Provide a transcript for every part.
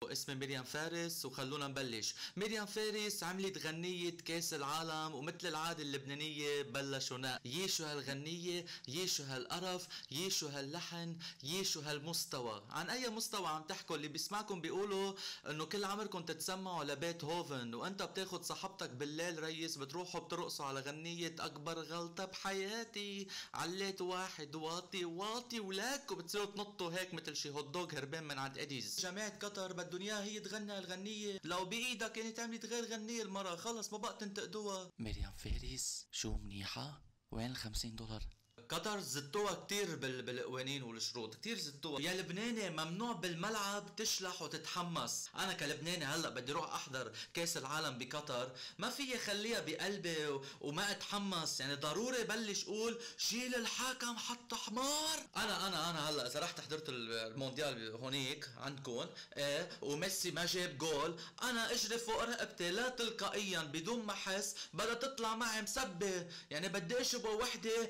اسمي مريم فارس وخلونا نبلش. مريم فارس عملت غنية كاس العالم ومثل العادة اللبنانية بلشوا يي شو هالغنية، يي شو هالقرف، يي شو هاللحن، يي شو هالمستوى. عن اي مستوى عم تحكوا؟ اللي بيسمعكم بيقولوا انه كل عمركم تتسمعوا لبيت هوفن، وانت بتاخد صاحبتك بالليل ريس بتروحوا بترقصوا على غنية اكبر غلطة بحياتي، عليت واحد واطي واطي ولاك، وبتصيروا تنطوا هيك مثل شي هوت دوغ هربان من عند اديز. جامعة قطر بدهم اياها هي تغني الغنية، لو بايدها كانت عملت غير غنية المرة، خلص ما بقى تنتقدوها. مريم فارس شو منيحة؟ وين $50؟ قطر زتوها كتير بالقوانين والشروط، كتير زتوها. يا لبناني ممنوع بالملعب تشلح وتتحمس. انا كلبناني هلا بدي اروح احضر كاس العالم بقطر، ما في خليها بقلبي وما اتحمس، يعني ضروري بلش اقول شيل الحكم حط حمار. انا هلا اذا رحت حضرت المونديال هونيك عندكم ايه وميسي ما جاب جول، انا اجري فوق رقبتي لا تلقائيا بدون ما احس بدها تطلع معي مسبه، يعني بدي اشبه وحده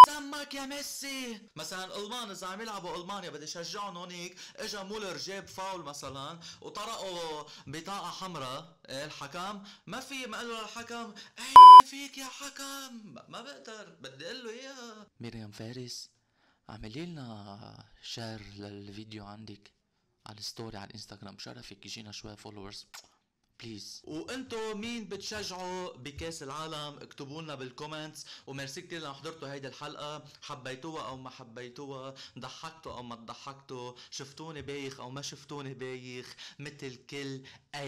سمك يا ميسي. مثلا المان اذا عم يلعبوا المانيا بدي شجعهم هونيك، اجا مولر جاب فاول مثلا وطرقوا بطاقه حمراء، الحكم ما في ما قال له الحكم فيك يا حكم، ما بقدر، بدي اقول له اياها. مريم فارس اعملي لنا شير للفيديو عندك على الستوري على الانستغرام، شرفك يجينا شوية فولورز بليز. وانتو مين بتشجعوا بكاس العالم؟ اكتبوا لنا بالكومنتس. وميرسي كتير لما حضرتوا هيدي الحلقه، حبيتوها او ما حبيتوها، ضحكتوا او ما ضحكتوا، شفتوني بايخ او ما شفتوني بايخ، مثل كل اي